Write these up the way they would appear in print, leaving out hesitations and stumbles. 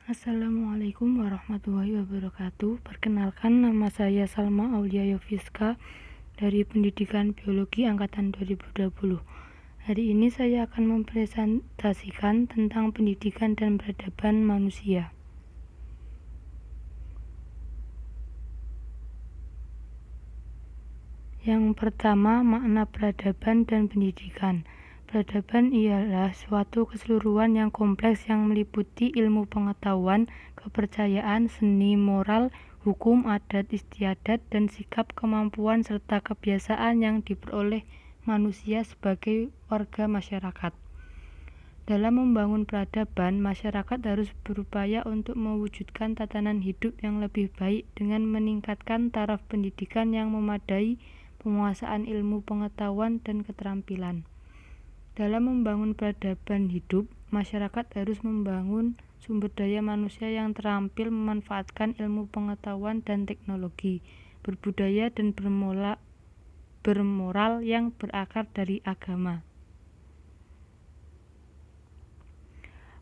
Assalamualaikum warahmatullahi wabarakatuh. Perkenalkan, nama saya Salma Aulia Yofiska dari Pendidikan Biologi Angkatan 2020. Hari ini saya akan mempresentasikan tentang pendidikan dan peradaban manusia. Yang pertama, makna peradaban dan pendidikan. Peradaban ialah suatu keseluruhan yang kompleks yang meliputi ilmu pengetahuan, kepercayaan, seni, moral, hukum, adat istiadat, dan sikap, kemampuan, serta kebiasaan yang diperoleh manusia sebagai warga masyarakat. Dalam membangun peradaban, masyarakat harus berupaya untuk mewujudkan tatanan hidup yang lebih baik dengan meningkatkan taraf pendidikan yang memadai, penguasaan ilmu pengetahuan dan keterampilan. Dalam membangun peradaban hidup, masyarakat harus membangun sumber daya manusia yang terampil memanfaatkan ilmu pengetahuan dan teknologi, berbudaya dan bermoral yang berakar dari agama.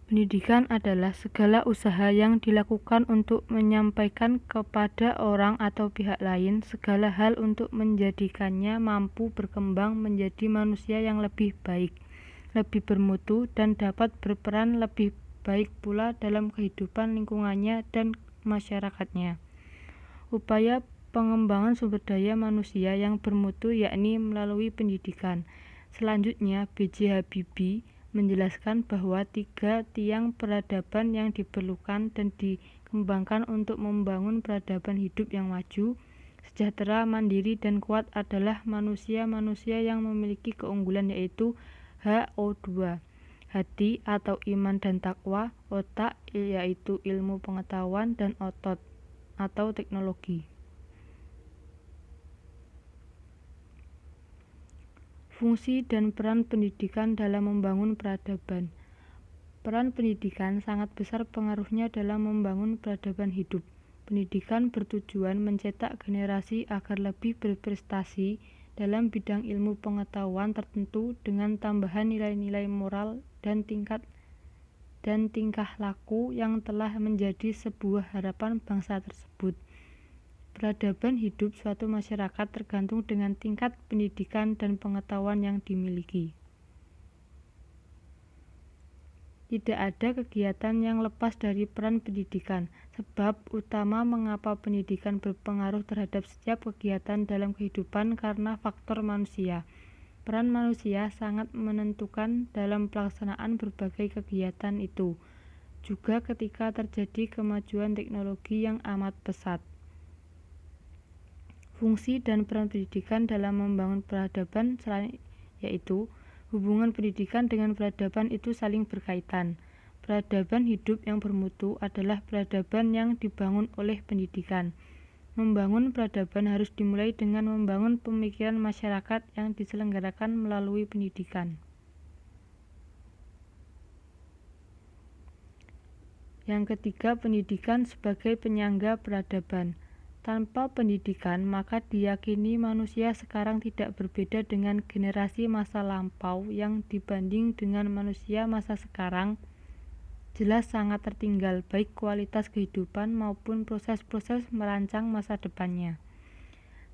Pendidikan adalah segala usaha yang dilakukan untuk menyampaikan kepada orang atau pihak lain segala hal untuk menjadikannya mampu berkembang menjadi manusia yang lebih baik, lebih bermutu, dan dapat berperan lebih baik pula dalam kehidupan lingkungannya dan masyarakatnya. Upaya pengembangan sumber daya manusia yang bermutu yakni melalui pendidikan. Selanjutnya, B.J. Habibie menjelaskan bahwa 3 tiang peradaban yang diperlukan dan dikembangkan untuk membangun peradaban hidup yang maju, sejahtera, mandiri, dan kuat adalah manusia-manusia yang memiliki keunggulan yaitu HO2, hati atau iman dan takwa, otak yaitu ilmu pengetahuan, dan otot atau teknologi. Fungsi dan peran pendidikan dalam membangun peradaban. Peran pendidikan sangat besar pengaruhnya dalam membangun peradaban hidup. Pendidikan bertujuan mencetak generasi agar lebih berprestasi dalam bidang ilmu pengetahuan tertentu dengan tambahan nilai-nilai moral dan tingkah laku yang telah menjadi sebuah harapan bangsa tersebut. Peradaban hidup suatu masyarakat tergantung dengan tingkat pendidikan dan pengetahuan yang dimiliki. Tidak ada kegiatan yang lepas dari peran pendidikan, sebab utama mengapa pendidikan berpengaruh terhadap setiap kegiatan dalam kehidupan karena faktor manusia. Peran manusia sangat menentukan dalam pelaksanaan berbagai kegiatan itu, juga ketika terjadi kemajuan teknologi yang amat pesat. Fungsi dan peran pendidikan dalam membangun peradaban yaitu hubungan pendidikan dengan peradaban itu saling berkaitan. Peradaban hidup yang bermutu adalah peradaban yang dibangun oleh pendidikan. Membangun peradaban harus dimulai dengan membangun pemikiran masyarakat yang diselenggarakan melalui pendidikan. Yang ketiga, pendidikan sebagai penyangga peradaban. Tanpa pendidikan, maka diyakini manusia sekarang tidak berbeda dengan generasi masa lampau yang dibanding dengan manusia masa sekarang jelas sangat tertinggal baik kualitas kehidupan maupun proses-proses merancang masa depannya.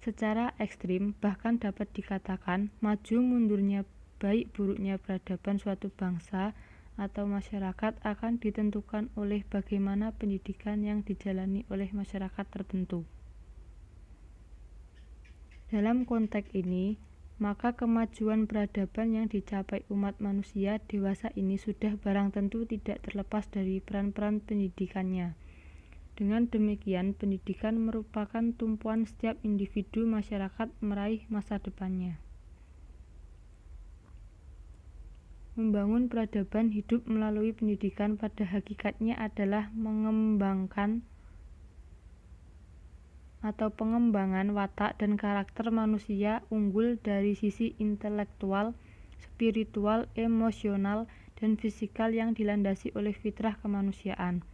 Secara ekstrim, bahkan dapat dikatakan maju mundurnya baik buruknya peradaban suatu bangsa atau masyarakat akan ditentukan oleh bagaimana pendidikan yang dijalani oleh masyarakat tertentu. Dalam konteks ini, maka kemajuan peradaban yang dicapai umat manusia dewasa ini sudah barang tentu tidak terlepas dari peran-peran pendidikannya. Dengan demikian, pendidikan merupakan tumpuan setiap individu masyarakat meraih masa depannya. Membangun peradaban hidup melalui pendidikan pada hakikatnya adalah pengembangan watak dan karakter manusia unggul dari sisi intelektual, spiritual, emosional, dan fisikal yang dilandasi oleh fitrah kemanusiaan.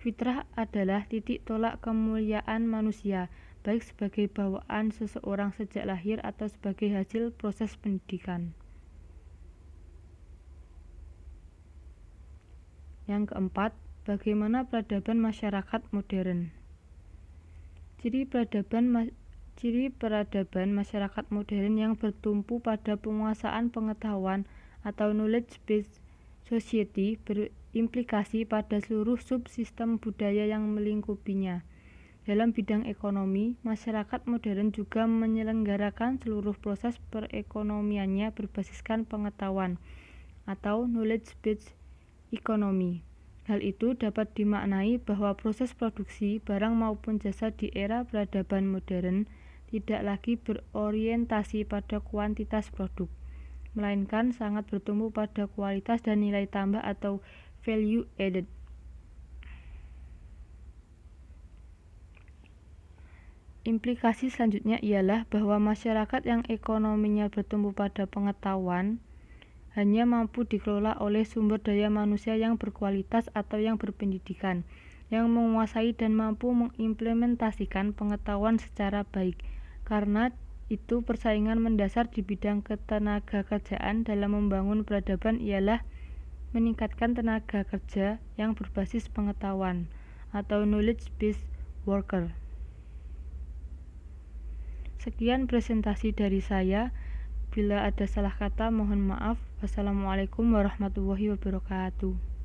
Fitrah adalah titik tolak kemuliaan manusia, baik sebagai bawaan seseorang sejak lahir atau sebagai hasil proses pendidikan. Yang keempat, bagaimana peradaban masyarakat modern. Ciri peradaban masyarakat modern yang bertumpu pada penguasaan pengetahuan atau knowledge-based society berimplikasi pada seluruh subsistem budaya yang melingkupinya. Dalam bidang ekonomi, masyarakat modern juga menyelenggarakan seluruh proses perekonomiannya berbasiskan pengetahuan atau knowledge-based economy. Hal itu dapat dimaknai bahwa proses produksi barang maupun jasa di era peradaban modern tidak lagi berorientasi pada kuantitas produk, melainkan sangat bertumpu pada kualitas dan nilai tambah atau value added. Implikasi selanjutnya ialah bahwa masyarakat yang ekonominya bertumpu pada pengetahuan hanya mampu dikelola oleh sumber daya manusia yang berkualitas atau yang berpendidikan, yang menguasai dan mampu mengimplementasikan pengetahuan secara baik. Karena itu persaingan mendasar di bidang ketenagakerjaan dalam membangun peradaban ialah meningkatkan tenaga kerja yang berbasis pengetahuan atau knowledge-based worker. Sekian presentasi dari saya. Bila ada salah kata, mohon maaf. Wassalamualaikum warahmatullahi wabarakatuh.